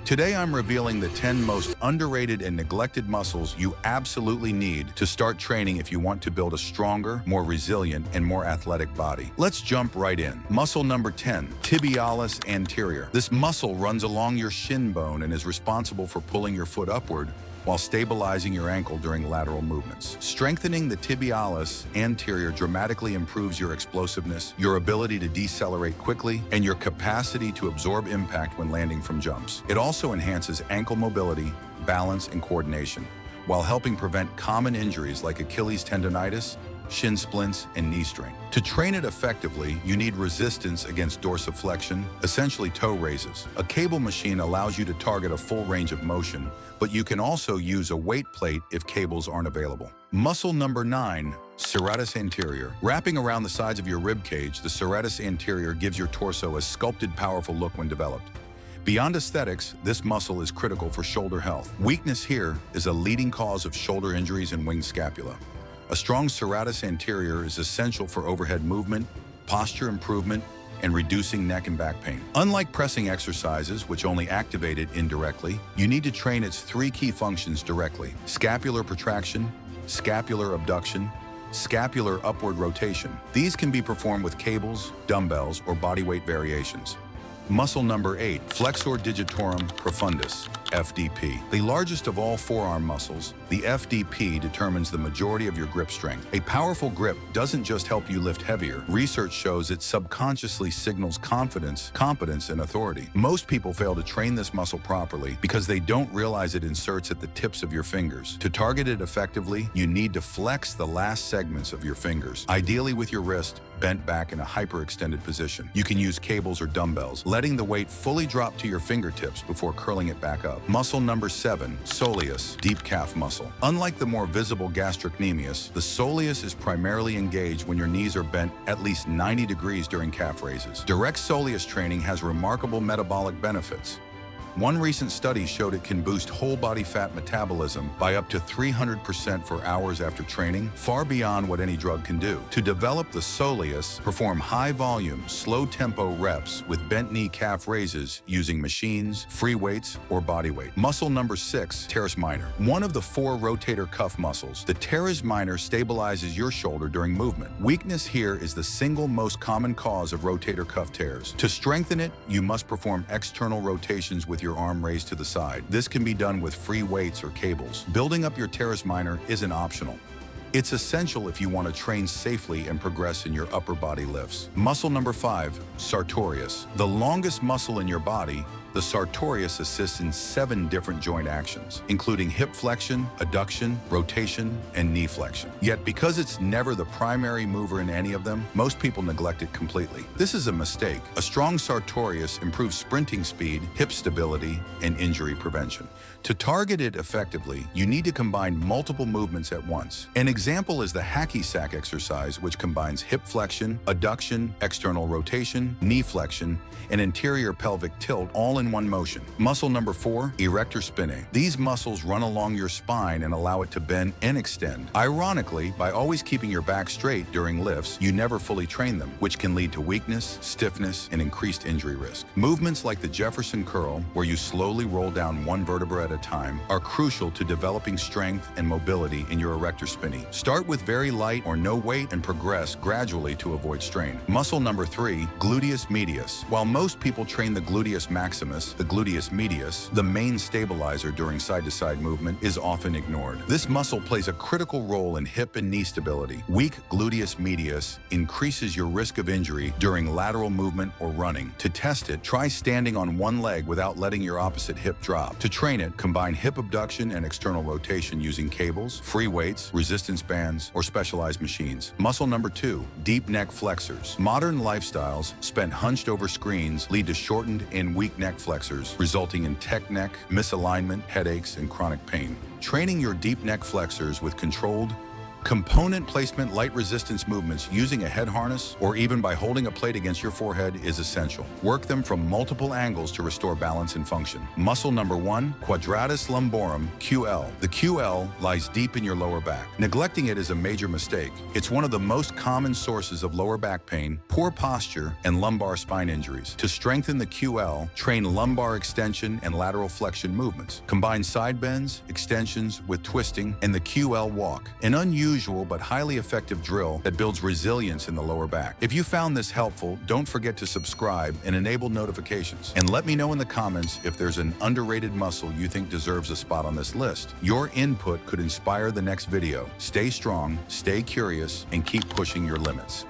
Today I'm revealing the 10 most underrated and neglected muscles you absolutely need to start training if you want to build a stronger, more resilient, and more athletic body. Let's jump right in. Muscle number 10, Tibialis Anterior. This muscle runs along your shin bone and is responsible for pulling your foot upward while stabilizing your ankle during lateral movements. Strengthening the tibialis anterior dramatically improves your explosiveness, your ability to decelerate quickly, and your capacity to absorb impact when landing from jumps. It also enhances ankle mobility, balance, and coordination, while helping prevent common injuries like Achilles tendonitis, shin splints, and knee strain. To train it effectively, you need resistance against dorsiflexion, essentially toe raises. A cable machine allows you to target a full range of motion, but you can also use a weight plate if cables aren't available. Muscle number 9, Serratus Anterior. Wrapping around the sides of your rib cage, the Serratus Anterior gives your torso a sculpted, powerful look when developed. Beyond aesthetics, this muscle is critical for shoulder health. Weakness here is a leading cause of shoulder injuries and winged scapula. A strong serratus anterior is essential for overhead movement, posture improvement, and reducing neck and back pain. Unlike pressing exercises, which only activate it indirectly, you need to train its 3 key functions directly: scapular protraction, scapular abduction, scapular upward rotation. These can be performed with cables, dumbbells, or bodyweight variations. Muscle number 8, Flexor Digitorum Profundus, FDP. The largest of all forearm muscles, the FDP determines the majority of your grip strength. A powerful grip doesn't just help you lift heavier. Research shows it subconsciously signals confidence, competence, and authority. Most people fail to train this muscle properly because they don't realize it inserts at the tips of your fingers. To target it effectively, you need to flex the last segments of your fingers, ideally with your wrist bent back in a hyperextended position. You can use cables or dumbbells, letting the weight fully drop to your fingertips before curling it back up. Muscle number 7, Soleus, deep calf muscle. Unlike the more visible gastrocnemius, the soleus is primarily engaged when your knees are bent at least 90 degrees during calf raises. Direct soleus training has remarkable metabolic benefits. One recent study showed it can boost whole body fat metabolism by up to 300% for hours after training, far beyond what any drug can do. To develop the soleus, perform high volume, slow tempo reps with bent knee calf raises using machines, free weights, or body weight. Muscle number 6, Teres Minor. One of the 4 rotator cuff muscles, the Teres Minor stabilizes your shoulder during movement. Weakness here is the single most common cause of rotator cuff tears. To strengthen it, you must perform external rotations with your arm raised to the side. This can be done with free weights or cables. Building up your Teres Minor isn't optional. It's essential if you want to train safely and progress in your upper body lifts. Muscle number 5, Sartorius. The longest muscle in your body, the Sartorius assists in 7 different joint actions, including hip flexion, adduction, rotation, and knee flexion. Yet because it's never the primary mover in any of them, most people neglect it completely. This is a mistake. A strong Sartorius improves sprinting speed, hip stability, and injury prevention. To target it effectively, you need to combine multiple movements at once. An example is the hacky sack exercise, which combines hip flexion, adduction, external rotation, knee flexion, and anterior pelvic tilt all in one motion. Muscle number 4, Erector Spinae. These muscles run along your spine and allow it to bend and extend. Ironically, by always keeping your back straight during lifts, you never fully train them, which can lead to weakness, stiffness, and increased injury risk. Movements like the Jefferson curl, where you slowly roll down one vertebra at a time, are crucial to developing strength and mobility in your Erector Spinae. Start with very light or no weight and progress gradually to avoid strain. Muscle number 3, Gluteus Medius. While most people train the gluteus maximus, the gluteus medius, the main stabilizer during side-to-side movement, is often ignored. This muscle plays a critical role in hip and knee stability. Weak gluteus medius increases your risk of injury during lateral movement or running. To test it, try standing on one leg without letting your opposite hip drop. To train it, combine hip abduction and external rotation using cables, free weights, resistance bands, or specialized machines. Muscle number 2, deep neck flexors. Modern lifestyles spent hunched over screens lead to shortened and weak neck flexors, resulting in tech neck, misalignment, headaches, and chronic pain. Training your deep neck flexors with controlled, Component placement light resistance movements using a head harness or even by holding a plate against your forehead is essential. Work them from multiple angles to restore balance and function. Muscle number 1, Quadratus Lumborum, QL. The QL lies deep in your lower back. Neglecting it is a major mistake. It's one of the most common sources of lower back pain, poor posture, and lumbar spine injuries. To strengthen the QL, train lumbar extension and lateral flexion movements. Combine side bends, extensions with twisting, and the QL walk. An unusual but highly effective drill that builds resilience in the lower back. If you found this helpful, don't forget to subscribe and enable notifications. And let me know in the comments if there's an underrated muscle you think deserves a spot on this list. Your input could inspire the next video. Stay strong, stay curious, and keep pushing your limits.